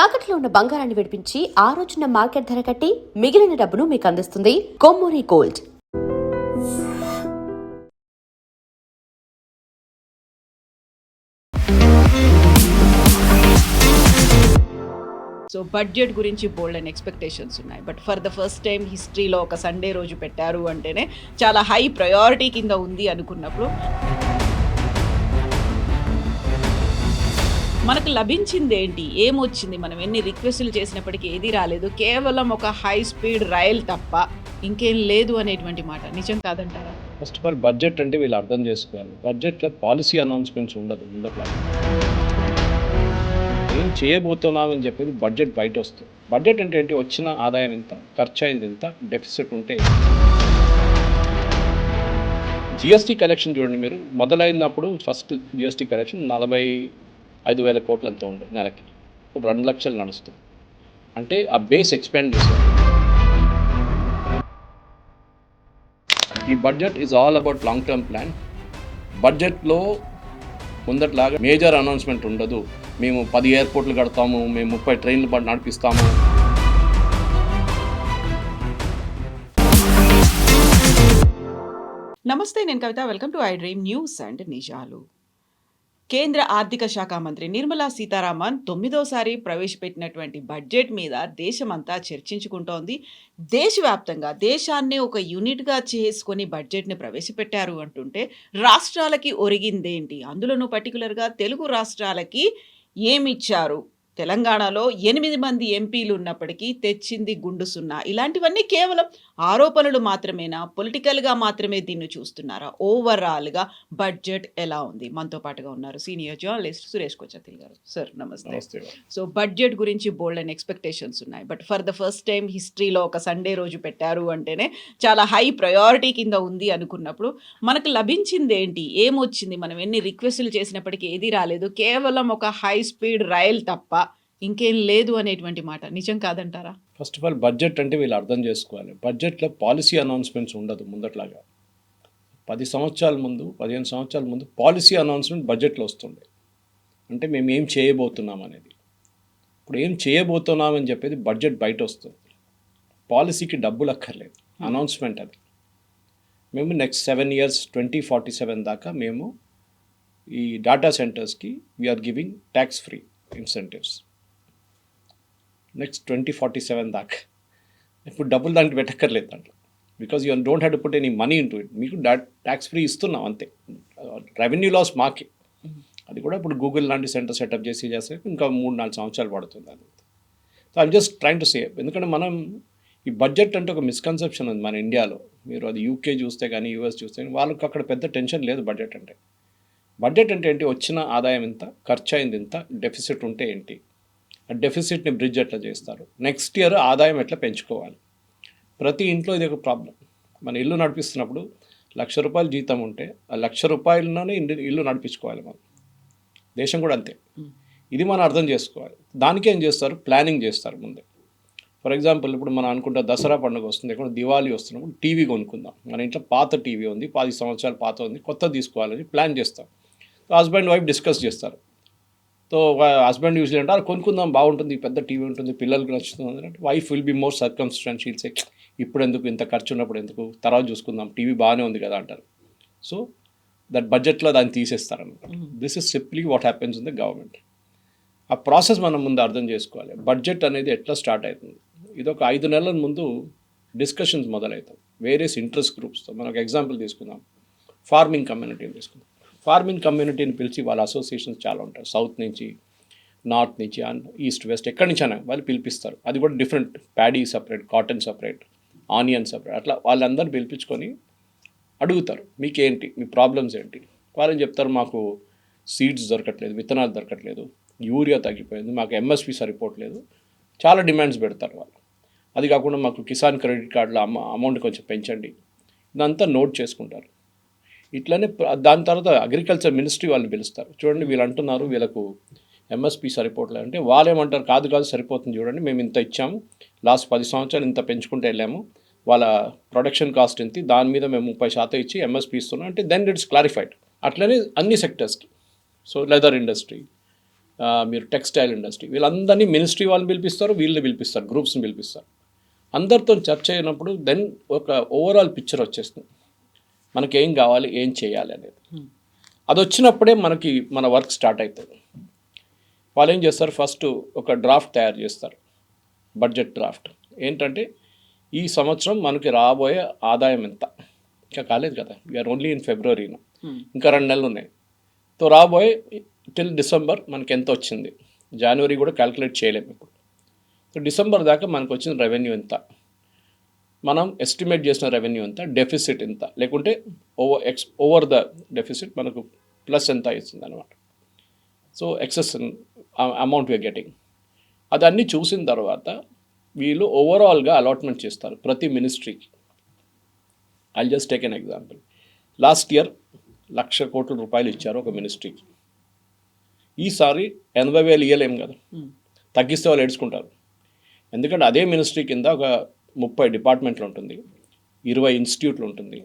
తాకట్లో ఉన్న బంగారాన్ని విడిపించి ఆ రోజున మార్కెట్ ధర కట్టి మిగిలిన డబ్బును మీకు అందిస్తుంది కొమ్మూరి గోల్డ్. సో బడ్జెట్ గురించి బోల్డ్ అండ్ ఎక్స్పెక్టేషన్స్ ఉన్నాయి. But for the first time హిస్టరీలో ఒక సండే రోజు పెట్టారు అంటేనే చాలా హై ప్రయారిటీ కింద ఉంది అనుకున్నప్పుడు మనకు లభించింది ఏంటి, ఏమొచ్చింది, మనం ఎన్ని రిక్వెస్టులు చేసినప్పటికీ ఏది రాలేదు, కేవలం ఒక హై స్పీడ్ రైల్ తప్ప ఇంకేం లేదు అనేటువంటి మాట నిజం కాదంటారా? ఫస్ట్ ఆఫ్ ఆల్ బడ్జెట్ అంటే వీళ్ళు అర్థం చేసుకోవాలి. బడ్జెట్లో పాలసీ అనౌన్స్మెంట్స్ ఉండదు. ఏం చేయబోతున్నామని చెప్పేది బడ్జెట్ బయట వస్తుంది. బడ్జెట్ అంటే ఏంటి? వచ్చిన ఆదాయం ఎంత, ఖర్చు అయింది ఎంత, డెఫిసిట్ ఉంటే జిఎస్టీ కలెక్షన్ చూడండి. మీరు మొదలైనప్పుడు ఫస్ట్ జిఎస్టీ కలెక్షన్ 45,000 కోట్లంతా ఉండే నెలకి. ఇప్పుడు 2 లక్షలు నడుస్తుంది. అంటే ఆ బేస్ ఎక్స్పాండ్ చేశారు. ఈ budget is all about long term plan. బడ్జెట్లో ముందట్లాగా మేజర్ అనౌన్స్మెంట్ ఉండదు. మేము 10 ఎయిర్పోర్ట్లు కడతాము, మేము 30 ట్రైన్లు నడిపిస్తాము. నమస్తే, నేను Kavitha. Welcome to iDream news and నిజాలు. కేంద్ర ఆర్థిక శాఖ మంత్రి నిర్మలా సీతారామన్ 9వ ప్రవేశపెట్టినటువంటి బడ్జెట్ మీద దేశమంతా చర్చించుకుంటోంది. దేశవ్యాప్తంగా దేశాన్నే ఒక యూనిట్గా చేసుకొని బడ్జెట్ని ప్రవేశపెట్టారు అంటుంటే రాష్ట్రాలకి ఒరిగిందేంటి, అందులోనూ పర్టికులర్గా తెలుగు రాష్ట్రాలకి ఏమిచ్చారు? తెలంగాణలో 8 మంది ఎంపీలు ఉన్నప్పటికీ తెచ్చింది గుండు సున్నా. ఇలాంటివన్నీ కేవలం ఆరోపణలు మాత్రమేనా? పొలిటికల్గా మాత్రమే దీన్ని చూస్తున్నారా? ఓవరాల్గా బడ్జెట్ ఎలా ఉంది? మనతో పాటుగా ఉన్నారు సీనియర్ జర్నలిస్ట్ సురేష్ కొచ్చతిల్ గారు. సార్ నమస్తే. సో బడ్జెట్ గురించి బోల్డ్ అండ్ ఎక్స్పెక్టేషన్స్ ఉన్నాయి. But for the first time హిస్టరీలో ఒక సండే రోజు పెట్టారు అంటేనే చాలా హై ప్రయారిటీ కింద ఉంది అనుకున్నప్పుడు మనకు లభించింది ఏంటి, ఏమొచ్చింది, మనం ఎన్ని రిక్వెస్టులు చేసినప్పటికీ ఏది రాలేదు, కేవలం ఒక హై స్పీడ్ రైల్ తప్ప ఇంకేం లేదు అనేటువంటి మాట నిజం కాదంటారా? ఫస్ట్ ఆఫ్ ఆల్ బడ్జెట్ అంటే వీళ్ళు అర్థం చేసుకోవాలి. బడ్జెట్లో పాలసీ అనౌన్స్మెంట్స్ ఉండదు. ముందట్లాగా 15 సంవత్సరాల ముందు పాలసీ అనౌన్స్మెంట్ బడ్జెట్లో వస్తుండే. అంటే మేము ఏం చేయబోతున్నాం అనేది. ఇప్పుడు ఏం చేయబోతున్నామని చెప్పేది బడ్జెట్ బయట వస్తుంది. పాలసీకి డబ్బులు అక్కర్లేదు, అనౌన్స్మెంట్ అది. మేము నెక్స్ట్ 7 years 2047 దాకా మేము ఈ డాటా సెంటర్స్కి we are giving tax free incentives. Next 2047 దాకా ఇప్పుడు డబ్బులు దానికి పెట్టక్కర్లేదు దాంట్లో. Because you don't have to put any money into it. మీకు ట్యాక్స్ ఫ్రీ ఇస్తున్నాం అంతే. రెవెన్యూ లాస్ మాకే. అది కూడా ఇప్పుడు గూగుల్ లాంటి సెంటర్ సెటప్ చేస్తే ఇంకా 3-4 సంవత్సరాలు పడుతుంది అది. So I'm just train to say. ఎందుకంటే మనం ఈ బడ్జెట్ అంటే ఒక మిస్కన్సెప్షన్ ఉంది మన ఇండియాలో. మీరు అది యూకే చూస్తే కానీ యూఎస్ చూస్తే కానీ వాళ్ళకి అక్కడ పెద్ద టెన్షన్ లేదు బడ్జెట్ అంటే. బడ్జెట్ అంటే ఏంటి? వచ్చిన ఆదాయం ఎంత, ఖర్చు అయింది ఎంత, డెఫిసిట్ ఉంటే ఏంటి, ఆ డెఫిసిట్ని బ్రిడ్జ్ ఎట్లా చేస్తారు, నెక్స్ట్ ఇయర్ ఆదాయం ఎట్లా పెంచుకోవాలి. ప్రతి ఇంట్లో ఇది ఒక ప్రాబ్లం. మన ఇల్లు నడిపిస్తున్నప్పుడు ₹1,00,000 జీతం ఉంటే ఆ ₹1,00,000లోనే ఇల్లు నడిపించుకోవాలి మనం. దేశం కూడా అంతే. ఇది మనం అర్థం చేసుకోవాలి. దానికి ఏం చేస్తారు? ప్లానింగ్ చేస్తారు ముందే. ఫర్ ఎగ్జాంపుల్ ఇప్పుడు మనం అనుకుంటా దసరా పండుగ వస్తుంది, ఎక్కడ దివాళీ వస్తున్నప్పుడు టీవీ కొనుక్కుందాం. మన ఇంట్లో పాత టీవీ ఉంది, 10 సంవత్సరాలు పాత ఉంది, కొత్త తీసుకోవాలని ప్లాన్ చేస్తాం. హస్బెండ్ వైఫ్ డిస్కస్ చేస్తారు. సో హస్బెండ్ యూజువల్ అంటారు కొనుక్కుందాం, బాగుంటుంది, పెద్ద టీవీ ఉంటుంది, పిల్లలకు నచ్చుతుంది అంటే wife will be more circumstantial say ఇప్పుడు ఎందుకు, ఇంత ఖర్చు ఉన్నప్పుడు ఎందుకు, తర్వాత చూసుకుందాం, టీవీ బాగానే ఉంది కదా అంటారు. సో దట్ బడ్జెట్లో దాన్ని తీసేస్తారనమాట. This is simply what happens in the government. ఆ ప్రాసెస్ మనం ముందు అర్థం చేసుకోవాలి. బడ్జెట్ అనేది ఎట్లా స్టార్ట్ అవుతుంది? ఇది ఒక 5 నెలల ముందు డిస్కషన్స్ మొదలవుతాయి వేరియస్ ఇంట్రెస్ట్ గ్రూప్స్తో. మనం ఒక ఎగ్జాంపుల్ తీసుకుందాం, ఫార్మింగ్ కమ్యూనిటీని తీసుకుందాం. ఫార్మింగ్ కమ్యూనిటీని పిలిచి వాళ్ళ అసోసియేషన్స్ చాలా ఉంటాయి, సౌత్ నుంచి, నార్త్ నుంచి, అండ్ ఈస్ట్ వెస్ట్, ఎక్కడి నుంచి అయినా వాళ్ళు పిలిపిస్తారు. అది కూడా different, paddy separate, cotton separate, onion separate, అట్లా వాళ్ళందరూ పిలిపించుకొని అడుగుతారు మీకేంటి, మీ ప్రాబ్లమ్స్ ఏంటి. వాళ్ళని చెప్తారు మాకు సీడ్స్ దొరకట్లేదు, విత్తనాలు దొరకట్లేదు, యూరియా తగ్గిపోయింది, మాకు ఎంఎస్పి సరిపోవట్లేదు, చాలా డిమాండ్స్ పెడతారు వాళ్ళు. అది కాకుండా మాకు కిసాన్ క్రెడిట్ కార్డులో అమౌంట్ కొంచెం పెంచండి, ఇదంతా నోట్ చేసుకుంటారు. ఇట్లనే దాని తర్వాత అగ్రికల్చర్ మినిస్ట్రీ వాళ్ళని పిలుస్తారు. చూడండి వీళ్ళు అంటున్నారు వీళ్ళకు ఎంఎస్పి సరిపోవట్లేదు అంటే వాళ్ళు ఏమంటారు, కాదు సరిపోతుంది, చూడండి మేము ఇంత ఇచ్చాము, లాస్ట్ 10 సంవత్సరాలు ఇంత పెంచుకుంటూ వెళ్ళాము, వాళ్ళ ప్రొడక్షన్ కాస్ట్ ఎంత, దాని మీద మేము 30% ఇచ్చి ఎంఎస్పి ఇస్తున్నాం అంటే దెన్ ఇట్స్ క్లారిఫైడ్. అట్లనే అన్ని సెక్టర్స్కి. సో లెదర్ ఇండస్ట్రీ, మీరు టెక్స్టైల్ ఇండస్ట్రీ, వీళ్ళందరినీ మినిస్ట్రీ వాళ్ళని పిలిపిస్తారు, వీళ్ళని పిలిపిస్తారు, గ్రూప్స్ని పిలిపిస్తారు. అందరితో చర్చ అయినప్పుడు దెన్ ఒక ఓవరాల్ పిక్చర్ వచ్చేస్తుంది, మనకి ఏం కావాలి, ఏం చేయాలి అనేది. అది వచ్చినప్పుడే మనకి మన వర్క్ స్టార్ట్ అవుతుంది. వాళ్ళు ఏం చేస్తారు, ఫస్ట్ ఒక డ్రాఫ్ట్ తయారు చేస్తారు, బడ్జెట్ డ్రాఫ్ట్. ఏంటంటే ఈ సంవత్సరం మనకి రాబోయే ఆదాయం ఎంత, ఇంకా కాలేదు కదా, వీఆర్ ఓన్లీ ఇన్ ఫిబ్రవరి, ఇంకా 2 నెలలు ఉన్నాయి. సో రాబోయే టిల్ డిసెంబర్ మనకి ఎంత వచ్చింది, జనవరి కూడా క్యాలిక్యులేట్ చేయలేము ఇప్పుడు. సో డిసెంబర్ దాకా మనకు వచ్చిన రెవెన్యూ ఎంత, మనం ఎస్టిమేట్ చేసిన రెవెన్యూ ఎంత, డెఫిసిట్ ఎంత, లేకుంటే ఓవర్ ద డెఫిసిట్ మనకు ప్లస్ ఎంత ఇస్తుంది అనమాట. So excess amount we are getting. అదన్నీ చూసిన తర్వాత వీళ్ళు ఓవరాల్గా అలాట్మెంట్ చేస్తారు ప్రతి మినిస్ట్రీకి. I just take an example. Last year 1,00,000 కోట్ల రూపాయలు ఇచ్చారు ఒక మినిస్ట్రీకి. ఈసారి 80,000 ఇవ్వలేము కదా, తగ్గిస్తే వాళ్ళు ఏడ్చుకుంటారు. ఎందుకంటే అదే మినిస్ట్రీ కింద ఒక 30 డిపార్ట్మెంట్లు ఉంటుంది, 20 ఇన్స్టిట్యూట్లు ఉంటుంది,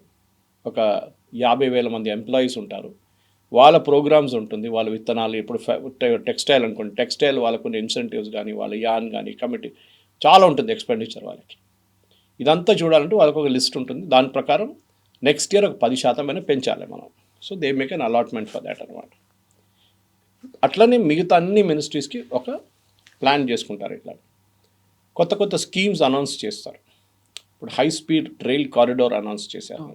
ఒక 50,000 మంది ఎంప్లాయీస్ ఉంటారు, వాళ్ళ ప్రోగ్రామ్స్ ఉంటుంది, వాళ్ళ విత్తనాలు. ఇప్పుడు టెక్స్టైల్ అనుకోండి, టెక్స్టైల్ వాళ్ళకు కొన్ని ఇన్సెంటివ్స్ కానీ, వాళ్ళ యాన్ కానీ, కమిటీ చాలా ఉంటుంది ఎక్స్పెండిచర్ వాళ్ళకి. ఇదంతా చూడాలంటే వాళ్ళకు ఒక లిస్ట్ ఉంటుంది, దాని ప్రకారం నెక్స్ట్ ఇయర్ ఒక 10% అయినా పెంచాలి మనం. So they make an allotment for that అనమాట. అట్లనే మిగతా అన్ని మినిస్ట్రీస్కి ఒక ప్లాన్ చేసుకుంటారు. ఇట్లా కొత్త కొత్త స్కీమ్స్ అనౌన్స్ చేస్తారు. ఇప్పుడు high speed rail corridor announce చేశారు.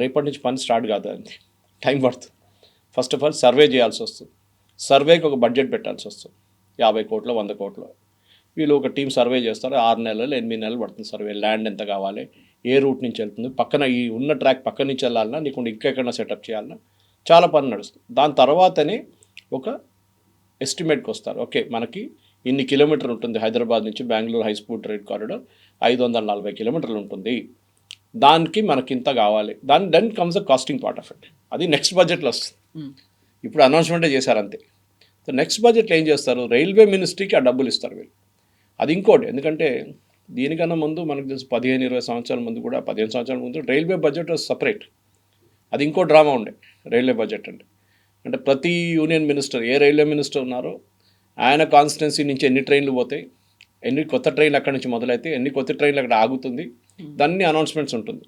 రేపటి నుంచి పని స్టార్ట్ కాదు, అది టైం పడుతుంది. ఫస్ట్ ఆఫ్ ఆల్ సర్వే చేయాల్సి వస్తుంది, సర్వేకి ఒక బడ్జెట్ పెట్టాల్సి వస్తుంది, 50 కోట్లు 100 కోట్లు. వీళ్ళు ఒక టీం సర్వే చేస్తారు, 6 నెలలు 8 నెలలు పడుతుంది సర్వే. ల్యాండ్ ఎంత కావాలి, ఏ రూట్ నుంచి వెళ్తుంది, పక్కన ఈ ఉన్న ట్రాక్ పక్క నుంచి వెళ్ళాలన్నా, నీకు ఇంకెక్కడన్నా సెటప్ చేయాలన్నా, చాలా పని నడుస్తుంది. దాని తర్వాతనే ఒక ఎస్టిమేట్కి వస్తారు. ఓకే, మనకి ఇన్ని కిలోమీటర్లు ఉంటుంది, హైదరాబాద్ నుంచి Bengaluru high speed rail corridor 540 కిలోమీటర్లు ఉంటుంది, దానికి మనకి ఇంత కావాలి. Then comes the costing part of it. అది నెక్స్ట్ బడ్జెట్లో వస్తుంది. ఇప్పుడు అనౌన్స్మెంటే చేశారు అంతే. సో నెక్స్ట్ బడ్జెట్లో ఏం చేస్తారు, రైల్వే మినిస్ట్రీకి ఆ డబ్బులు ఇస్తారు వీళ్ళు. అది ఇంకోటి, ఎందుకంటే దీనికన్నా ముందు మనకు తెలుసు 15-20 సంవత్సరాల ముందు కూడా, 15 సంవత్సరాల ముందు రైల్వే బడ్జెట్ సపరేట్. అది ఇంకో డ్రామా ఉండే రైల్వే బడ్జెట్ అంటే ప్రతి యూనియన్ మినిస్టర్, ఏ రైల్వే మినిస్టర్ ఉన్నారో ఆయన కాన్స్టిట్యున్సీ నుంచి ఎన్ని ట్రైన్లు పోతాయి, ఎన్ని కొత్త ట్రైన్లు అక్కడి నుంచి మొదలైతే, ఎన్ని కొత్త ట్రైన్లు అక్కడ ఆగుతుంది, దాన్ని అనౌన్స్మెంట్స్ ఉంటుంది.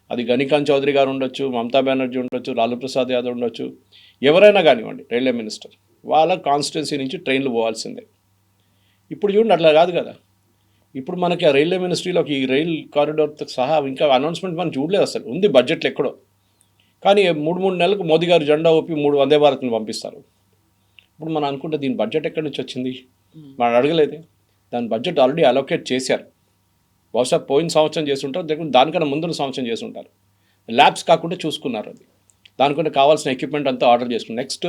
అది గణికాంత్ చౌదరి గారు ఉండొచ్చు, మమతా బెనర్జీ ఉండొచ్చు, లాలూ ప్రసాద్ యాదవ్ ఉండొచ్చు, ఎవరైనా కానివ్వండి రైల్వే మినిస్టర్, వాళ్ళ కాన్స్టిట్యున్సీ నుంచి ట్రైన్లు పోవాల్సిందే. ఇప్పుడు చూడండి అట్లా కాదు కదా. ఇప్పుడు మనకి ఆ రైల్వే మినిస్ట్రీలో ఈ రైల్ కారిడార్తో సహా ఇంకా అనౌన్స్మెంట్ మనం చూడలేదు అసలు. ఉంది బడ్జెట్లో ఎక్కడో, కానీ 3 నెలలకు మోదీ గారు జెండా ఊపి 3 వందే భారత్ని పంపిస్తారు. ఇప్పుడు మనం అనుకుంటే దీని బడ్జెట్ ఎక్కడి నుంచి వచ్చింది, మనం అడగలేదే. దాని బడ్జెట్ ఆల్రెడీ అలోకేట్ చేశారు. బహుశా పోయిన సంవత్సరం చేస్తుంటారు, లేకుంటే దానికన్నా ముందున్న సంవత్సరం చేస్తుంటారు. ల్యాబ్స్ కాకుండా చూసుకున్నారు. అది దానికంటే కావాల్సిన ఎక్విప్మెంట్ అంతా ఆర్డర్ చేసుకున్నారు. నెక్స్ట్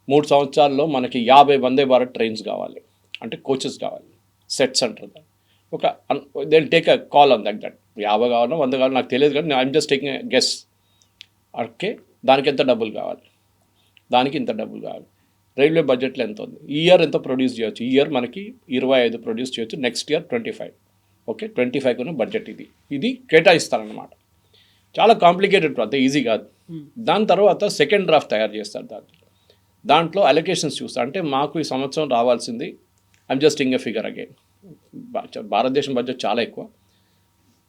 3 సంవత్సరాల్లో మనకి 50 వందే భారత్ ట్రైన్స్ కావాలి, అంటే కోచెస్ కావాలి, సెట్స్ అంటారు. ఒక they take a call on that 50 కావాలన్నా 100 కావాలో నాకు తెలియదు, కానీ I'm just taking a guess. Okay, దానికి ఎంత డబ్బులు కావాలి, దానికి ఇంత డబ్బులు కావాలి. రైల్వే బడ్జెట్లో ఎంత ఉంది, ఈ ఇయర్ ఎంత ప్రొడ్యూస్ చేయొచ్చు, ఈ ఇయర్ మనకి 25 ప్రొడ్యూస్ చేయొచ్చు, నెక్స్ట్ ఇయర్ 25. ఓకే, 25 బడ్జెట్ ఇది కేటాయిస్తారనమాట. చాలా కాంప్లికేటెడ్, అంత ఈజీ కాదు. దాని తర్వాత సెకండ్ డ్రాఫ్ట్ తయారు చేస్తారు. దాంట్లో అలొకేషన్స్ చూస్తారు. అంటే మాకు ఈ సంవత్సరం రావాల్సింది, I'm just ing a figure again, భారతదేశం బడ్జెట్ చాలా ఎక్కువ,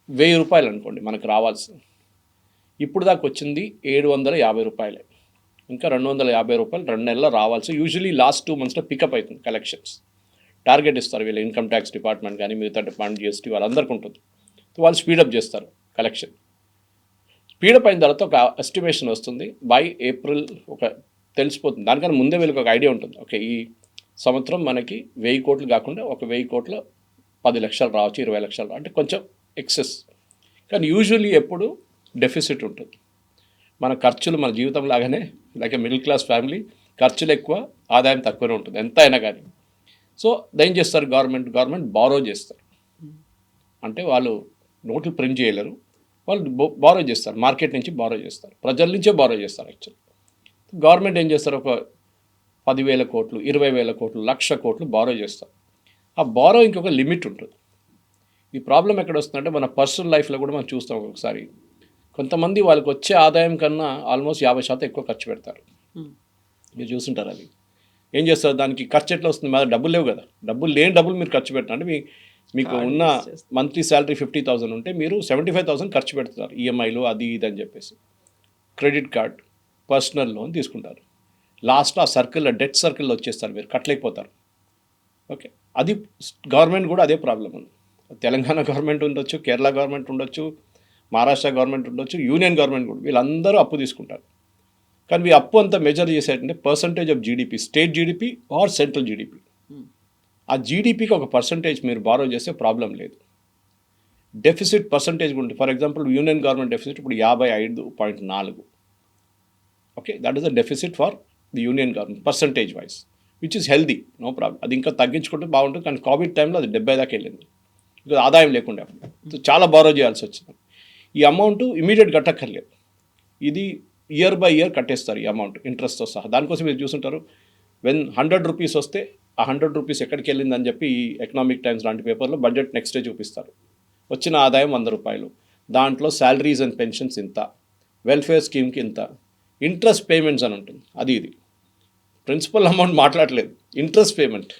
1000 రూపాయలు అనుకోండి మనకు రావాల్సింది. ఇప్పుడు దాకా వచ్చింది 750 రూపాయలే. ఇంకా 250 రూపాయలు 2 నెలల్లో రావాల్సి. యూజువలీ లాస్ట్ 2 మంత్స్లో పికప్ అవుతుంది కలెక్షన్స్. టార్గెట్ ఇస్తారు వీళ్ళు, ఇన్కమ్ ట్యాక్స్ డిపార్ట్మెంట్ కానీ మిగతా డిపార్ట్మెంట్, జిఎస్టీ వాళ్ళందరికీ ఉంటుంది. వాళ్ళు స్పీడప్ చేస్తారు కలెక్షన్. స్పీడప్ అయిన తర్వాత ఒక ఎస్టిమేషన్ వస్తుంది, బై ఏప్రిల్ ఒక తెలిసిపోతుంది. దానికన్నా ముందే వీళ్ళకి ఒక ఐడియా ఉంటుంది. ఓకే, ఈ సంవత్సరం మనకి 1000 కోట్లు కాకుండా ఒక 1000 కోట్ల 10 లక్షలు రావచ్చు, 20 లక్షలు, అంటే కొంచెం ఎక్సెస్. కానీ యూజువల్లీ ఎప్పుడు డెఫిసిట్ ఉంటుంది. మన ఖర్చులు మన జీవితం లాగానే, లైక్ మిడిల్ క్లాస్ ఫ్యామిలీ, ఖర్చులు ఎక్కువ, ఆదాయం తక్కువనే ఉంటుంది ఎంత అయినా కానీ. సో ఏం చేస్తారు, గవర్నమెంట్ బారో చేస్తారు. అంటే వాళ్ళు నోట్లు ప్రింట్ చేయలేరు, వాళ్ళు బారో చేస్తారు, మార్కెట్ నుంచి బారో చేస్తారు, ప్రజల నుంచే బారో చేస్తారు. యాక్చువల్లీ గవర్నమెంట్ ఏం చేస్తారు, ఒక 10,000 కోట్లు 20,000 కోట్లు 1,00,000 కోట్లు బారో చేస్తారు. ఆ బారో ఇంకొక లిమిట్ ఉంటుంది. ఈ ప్రాబ్లం ఎక్కడ వస్తుందంటే మన పర్సనల్ లైఫ్లో కూడా మనం చూస్తాం. ఒకసారి కొంతమంది వాళ్ళకి వచ్చే ఆదాయం కన్నా ఆల్మోస్ట్ 50% ఎక్కువ ఖర్చు పెడతారు. మీరు చూస్తుంటారు. అది ఏం చేస్తారు దానికి ఖర్చు ఎట్లా వస్తుంది? మా డబ్బులు లేవు కదా, డబ్బులు లేని డబ్బులు మీరు ఖర్చు పెట్టండి. మీకు Card ఉన్న use చేస్తారు. మంత్లీ శాలరీ 50,000 ఉంటే మీరు 75,000 ఖర్చు పెడుతున్నారు ఈఎంఐలు అది ఇది అని చెప్పేసి. క్రెడిట్ కార్డ్, పర్సనల్ లోన్ తీసుకుంటారు. లాస్ట్లో ఆ సర్కిల్లో డెట్ సర్కిల్లో వచ్చేస్తారు, మీరు కట్టలేకపోతారు. ఓకే, అది గవర్నమెంట్ కూడా అదే ప్రాబ్లం ఉంది. తెలంగాణ గవర్నమెంట్ ఉండొచ్చు, కేరళ గవర్నమెంట్ ఉండొచ్చు, మహారాష్ట్ర గవర్నమెంట్ ఉండొచ్చు, యూనియన్ గవర్నమెంట్ కూడా, వీళ్ళందరూ అప్పు తీసుకుంటారు. కానీ ఈ అప్పు అంతా మెజర్ చేసేటంటే percentage of GDP, state GDP or central GDP. ఆ జీడిపికి ఒక పర్సంటేజ్ మీరు బారో చేస్తే ప్రాబ్లం లేదు. డెఫిసిట్ పర్సంటేజ్ ఉంటుంది. For example union government deficit ఇప్పుడు 55.4. Okay, that is the deficit for the union government percentage wise, which is healthy, no problem. అది ఇంకా తగ్గించుకుంటే బాగుంటుంది. కానీ కోవిడ్ టైంలో అది 70 దాకా వెళ్ళింది, బికాజ్ ఆదాయం లేకుండా చాలా బారో చేయాల్సి వచ్చింది. ఈ అమౌంట్ ఇమీడియట్ కట్టక్కర్లేదు, ఇది ఇయర్ బై ఇయర్ కట్టేస్తారు ఈ అమౌంట్ ఇంట్రెస్ట్తో సహా. దానికోసం మీరు చూసుంటారు, వెన్ 100 రూపీస్ వస్తే ఆ 100 రూపీస్ ఎక్కడికి వెళ్ళిందని చెప్పి ఈ ఎకనామిక్ టైమ్స్ లాంటి పేపర్లో బడ్జెట్ నెక్స్ట్ డే చూపిస్తారు. వచ్చిన ఆదాయం 100 రూపాయలు, దాంట్లో శాలరీస్ అండ్ పెన్షన్స్ ఇంత, వెల్ఫేర్ స్కీమ్కి ఇంత, ఇంట్రెస్ట్ పేమెంట్స్ అని ఉంటుంది. ఇది ప్రిన్సిపల్ అమౌంట్ మాట్లాడలేదు, ఇంట్రెస్ట్ పేమెంట్.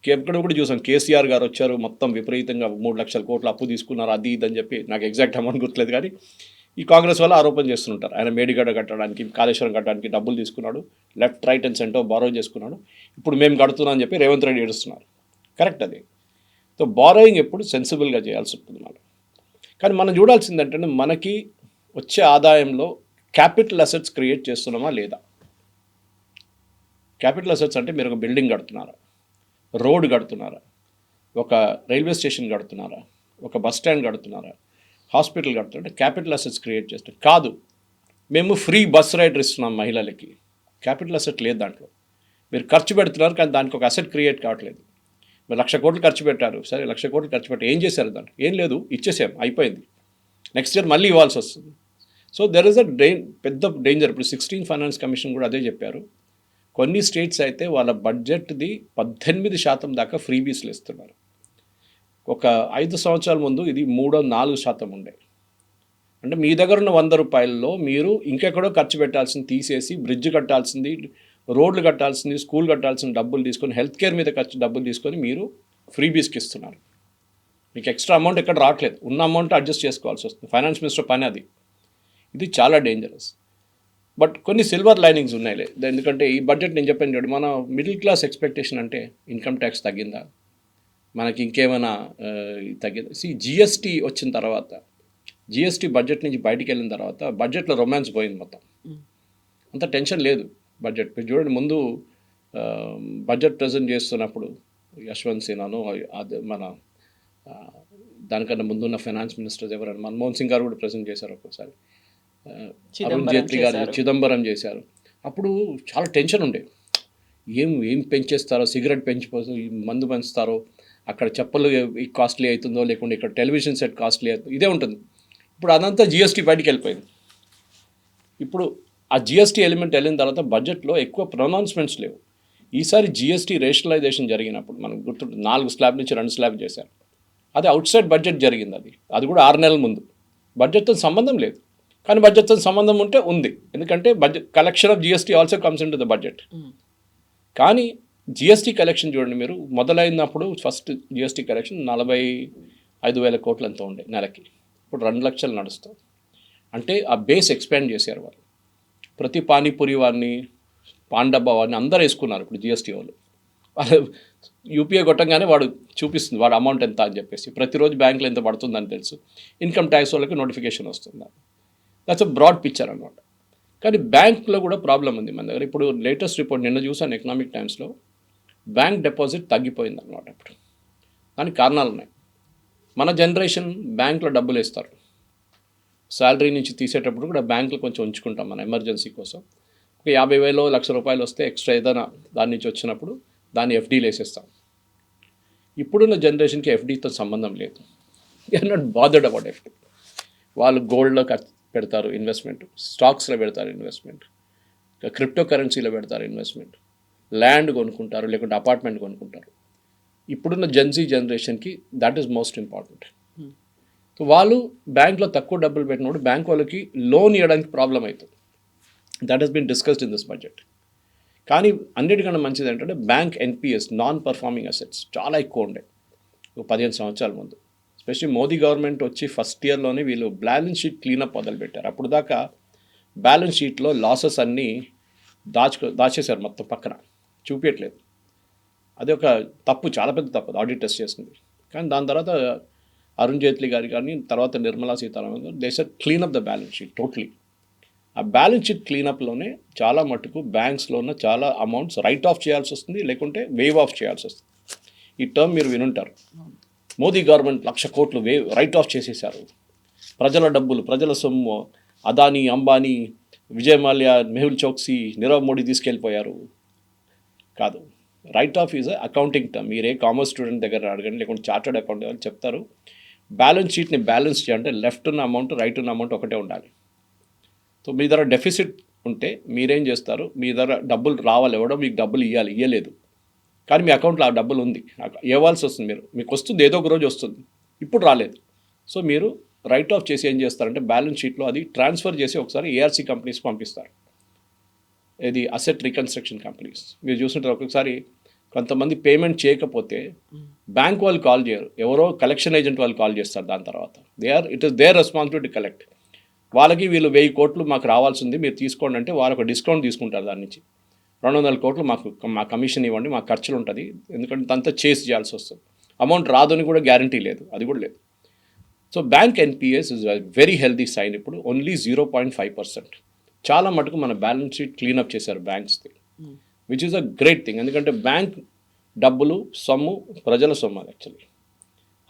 ఎక్కడ కూడా చూసాం, కేసీఆర్ గారు వచ్చారు, మొత్తం విపరీతంగా 3 లక్షల కోట్ల అప్పు తీసుకున్నారు, అది ఇది అని చెప్పి, నాకు ఎగ్జాక్ట్ అమౌంట్ గుర్తులేదు. కానీ ఈ కాంగ్రెస్ వాళ్ళు ఆరోపణ చేస్తుంటారు, ఆయన మేడిగడ్డ కట్టడానికి, కాళేశ్వరం కట్టడానికి డబ్బులు తీసుకున్నాడు, left right and centre borrow చేసుకున్నాడు, ఇప్పుడు మేము కడుతున్నాం అని చెప్పి రేవంత్ రెడ్డి ఏడుస్తున్నారు. కరెక్ట్ అది. సో బారోయింగ్ ఎప్పుడు సెన్సిబుల్గా చేయాల్సి ఉంటుంది మనం. కానీ మనం చూడాల్సింది ఏంటంటే, మనకి వచ్చే ఆదాయంలో క్యాపిటల్ అసెట్స్ క్రియేట్ చేస్తున్నామా లేదా. క్యాపిటల్ అసెట్స్ అంటే మీరు ఒక బిల్డింగ్ కడుతున్నారా, రోడ్ కడుతున్నారా, ఒక రైల్వే స్టేషన్ కడుతున్నారా, ఒక బస్ స్టాండ్ కడుతున్నారా, హాస్పిటల్ కడుతున్నారా, క్యాపిటల్ అసెట్స్ క్రియేట్ చేస్తాం. కాదు, మేము ఫ్రీ బస్ రైడర్ ఇస్తున్నాం మహిళలకి, క్యాపిటల్ అసెట్ లేదు దాంట్లో. మీరు ఖర్చు పెడుతున్నారు కానీ దానికి ఒక అసెట్ క్రియేట్ కావట్లేదు. మీరు 1,00,000 కోట్లు ఖర్చు పెట్టారు, సరే 1,00,000 కోట్లు ఖర్చు పెట్టి ఏం చేశారు దాంట్లో? ఏం లేదు, ఇచ్చేసాం, అయిపోయింది. నెక్స్ట్ ఇయర్ మళ్ళీ ఇవ్వాల్సి వస్తుంది. సో దెర్ ఇస్ అ పెద్ద డేంజర్. ఇప్పుడు 16 ఫైనాన్స్ కమిషన్ కూడా అదే చెప్పారు. కొన్ని స్టేట్స్ అయితే వాళ్ళ బడ్జెట్ది 18% దాకా ఫ్రీబీస్లు ఇస్తున్నారు. ఒక 5 సంవత్సరాల ముందు ఇది 3-4% ఉండే. అంటే మీ దగ్గర ఉన్న 100 రూపాయల్లో మీరు ఇంకెక్కడో ఖర్చు పెట్టాల్సింది తీసేసి, బ్రిడ్జ్ కట్టాల్సింది, రోడ్లు కట్టాల్సింది, స్కూల్ కట్టాల్సిన డబ్బులు తీసుకొని, హెల్త్ కేర్ మీద డబ్బులు తీసుకొని మీరు ఫ్రీబీస్కి ఇస్తున్నారు. మీకు ఎక్స్ట్రా అమౌంట్ ఎక్కడ రావట్లేదు, ఉన్న అమౌంట్ అడ్జస్ట్ చేసుకోవాల్సి వస్తుంది. ఫైనాన్స్ మినిస్టర్ పని అది. ఇది చాలా డేంజరస్. బట్ కొన్ని సిల్వర్ లైనింగ్స్ ఉన్నాయిలే. ఎందుకంటే ఈ బడ్జెట్ నేను చెప్పాను చూడండి, మన మిడిల్ క్లాస్ ఎక్స్పెక్టేషన్ అంటే ఇన్కమ్ ట్యాక్స్ తగ్గిందా, మనకి ఇంకేమైనా తగ్గిందా. జిఎస్టీ వచ్చిన తర్వాత, జిఎస్టీ బడ్జెట్ నుంచి బయటికి వెళ్ళిన తర్వాత బడ్జెట్లో రొమాన్స్ పోయింది మొత్తం. అంత టెన్షన్ లేదు బడ్జెట్. మీరు చూడండి, ముందు బడ్జెట్ ప్రజెంట్ చేస్తున్నప్పుడు యశ్వంత్ సిన్హాను, అది మన దానికన్నా ముందున్న ఫైనాన్స్ మినిస్టర్స్ ఎవరైనా, మన్మోహన్ సింగ్ గారు కూడా ప్రజెంట్ చేశారు ఒక్కోసారి, అరుణ్ జైట్లీ గారు, చిదంబరం చేశారు. అప్పుడు చాలా టెన్షన్ ఉండే, ఏం పెంచేస్తారో, సిగరెట్ పెంచిపోతే మందు పెంచుతారో, అక్కడ చెప్పులు కాస్ట్లీ అవుతుందో, లేకుంటే ఇక్కడ టెలివిజన్ సెట్ కాస్ట్లీ అవుతుందో, ఇదే ఉంటుంది. ఇప్పుడు అదంతా జిఎస్టీ బయటికి వెళ్ళిపోయింది. ఇప్పుడు ఆ జిఎస్టీ ఎలిమెంట్ వెళ్ళిన తర్వాత బడ్జెట్లో ఎక్కువ ప్రొనౌన్స్మెంట్స్ లేవు. ఈసారి జిఎస్టీ రేషనలైజేషన్ జరిగినప్పుడు మనకు గుర్తుంటుంది, 4 స్లాబ్ నుంచి 2 స్లాబ్ చేశారు. అది అవుట్ సైడ్ బడ్జెట్ జరిగింది. అది కూడా 6 నెలల ముందు. బడ్జెట్తో సంబంధం లేదు, కానీ బడ్జెట్తో సంబంధం ఉంటే ఉంది. ఎందుకంటే budget collection of GST also comes in to the budget. కానీ జిఎస్టీ కలెక్షన్ చూడండి, మీరు మొదలైనప్పుడు ఫస్ట్ జిఎస్టీ కలెక్షన్ 45,000 కోట్లు ఎంతో ఉండే నెలకి, ఇప్పుడు 2 లక్షలు నడుస్తుంది. అంటే ఆ బేస్ ఎక్స్పాండ్ చేశారు వాళ్ళు. ప్రతి పానీపూరి వారిని, పాండబ్బా వారిని అందరూ వేసుకున్నారు ఇప్పుడు జిఎస్టీ వాళ్ళు. యూపీఐ కొట్టంగానే వాడు చూపిస్తుంది వాడు అమౌంట్ ఎంత అని చెప్పేసి, ప్రతిరోజు బ్యాంకులో ఎంత పడుతుందని తెలుసు. ఇన్కమ్ ట్యాక్స్ వాళ్ళకి నోటిఫికేషన్ వస్తుంది. దట్స్ అ బ్రాడ్ పిక్చర్ అనమాట. కానీ బ్యాంక్లో కూడా ప్రాబ్లం ఉంది మన దగ్గర. ఇప్పుడు లేటెస్ట్ రిపోర్ట్ నిన్న చూసాను ఎకనామిక్ టైమ్స్లో, బ్యాంక్ డిపాజిట్ తగ్గిపోయింది అనమాట. ఇప్పుడు దానికి కారణాలు ఉన్నాయి. మన జనరేషన్ బ్యాంక్లో డబ్బులు వేస్తారు, శాలరీ నుంచి తీసేటప్పుడు కూడా బ్యాంకులో కొంచెం ఉంచుకుంటాం మన ఎమర్జెన్సీ కోసం. ఒక 50,000 1,00,000 రూపాయలు వస్తే ఎక్స్ట్రా ఏదైనా దాని నుంచి వచ్చినప్పుడు దాన్ని ఎఫ్డీలు వేసేస్తాం. ఇప్పుడున్న జనరేషన్కి ఎఫ్డీతో సంబంధం లేదు. They are not bothered about FD. వాళ్ళు గోల్డ్లో పెడతారు ఇన్వెస్ట్మెంట్, స్టాక్స్లో పెడతారు ఇన్వెస్ట్మెంట్, క్రిప్టో కరెన్సీలో పెడతారు ఇన్వెస్ట్మెంట్, ల్యాండ్ కొనుక్కుంటారు, లేకుంటే అపార్ట్మెంట్ కొనుక్కుంటారు. ఇప్పుడున్న జెన్జీ జనరేషన్కి that is most important. So వాళ్ళు బ్యాంక్లో తక్కువ డబ్బులు పెట్టినప్పుడు బ్యాంక్ వాళ్ళకి లోన్ ఇవ్వడానికి ప్రాబ్లం అవుతుంది. That has been discussed in this budget. కానీ అన్నిటికన్నా మంచిది ఏంటంటే bank NPS non performing assets చాలా ఎక్కువ ఉండే ఒక 15 సంవత్సరాల ముందు. ఎస్పెషల్లీ మోదీ గవర్నమెంట్ వచ్చి ఫస్ట్ ఇయర్లోనే వీళ్ళు బ్యాలెన్స్ షీట్ క్లీనప్ మొదలుపెట్టారు. అప్పుడు దాకా బ్యాలెన్స్ షీట్లో లాసెస్ అన్నీ దాచేశారు మొత్తం పక్కన, చూపించట్లేదు. అది ఒక తప్పు, చాలా పెద్ద తప్పు ఆడిటర్స్ చేసింది. కానీ దాని తర్వాత అరుణ్ జైట్లీ గారు కానీ తర్వాత నిర్మలా సీతారామన్ గారు they said cleanup the balance sheet totally. ఆ బ్యాలెన్స్ షీట్ క్లీనప్లోనే చాలా మటుకు బ్యాంక్స్లో ఉన్న చాలా అమౌంట్స్ రైట్ ఆఫ్ చేయాల్సి వస్తుంది, లేకుంటే వేవ్ ఆఫ్ చేయాల్సి వస్తుంది. ఈ టర్మ్ మీరు వినుంటారు. మోదీ గవర్నమెంట్ 1,00,000 కోట్లు రైట్ ఆఫ్ చేసేసారు, ప్రజల డబ్బులు, ప్రజల సొమ్ము అదానీ, అంబానీ, విజయ్ మాల్యా, మెహుల్ చోక్సీ, నీరవ్ మోడీ తీసుకెళ్ళిపోయారు. కాదు, right of is accounting term. మీరే కామర్స్ స్టూడెంట్ దగ్గర అడగండి, లేకుంటే చార్టర్డ్ అకౌంట్ వాళ్ళు చెప్తారు. బ్యాలెన్స్ షీట్ని బ్యాలెన్స్ చేయాలంటే లెఫ్ట్ ఉన్న అమౌంట్, రైట్ ఉన్న అమౌంట్ ఒకటే ఉండాలి. సో మీ దగ్గర డెఫిసిట్ ఉంటే మీరేం చేస్తారు, మీ దగ్గర డబ్బులు రావాలి, ఎవడో మీకు డబ్బులు ఇవ్వలేదు, కానీ మీ అకౌంట్లో ఆ డబ్బులు ఉంది, ఇవ్వాల్సి వస్తుంది. మీకు వస్తుంది, ఏదో ఒక రోజు వస్తుంది, ఇప్పుడు రాలేదు. సో మీరు రైట్ ఆఫ్ చేసి ఏం చేస్తారంటే బ్యాలెన్స్ షీట్లో అది ట్రాన్స్ఫర్ చేసి ఒకసారి ఏఆర్సీ కంపెనీస్ పంపిస్తారు. ఇది అసెట్ రీకన్స్ట్రక్షన్ కంపెనీస్. మీరు చూస్తుంటారు, ఒక్కొక్కసారి కొంతమంది పేమెంట్ చేయకపోతే బ్యాంక్ వాళ్ళు కాల్ చేయరు, ఎవరో కలెక్షన్ ఏజెంట్ వాళ్ళు కాల్ చేస్తారు. దాని తర్వాత it is there responsibility collect. వాళ్ళకి వీళ్ళు 1000 కోట్లు మాకు రావాల్సింది, మీరు తీసుకోండి అంటే వాళ్ళు ఒక డిస్కౌంట్ తీసుకుంటారు. దాని నుంచి 200 కోట్లు మా కమిషన్ ఇవ్వండి, మా ఖర్చులు ఉంటుంది, ఎందుకంటే అంతా చేసి చేయాల్సి వస్తుంది. అమౌంట్ రాదని కూడా గ్యారంటీ లేదు, అది కూడా లేదు. So bank NPS is very healthy sign. ఇప్పుడు ఓన్లీ 0.5%. చాలా మటుకు మన బ్యాలెన్స్ షీట్ క్లీనప్ చేశారు బ్యాంక్స్ది, which is a great thing. ఎందుకంటే బ్యాంక్ డబ్బులు సొమ్ము ప్రజల సొమ్ము. అది యాక్చువల్లీ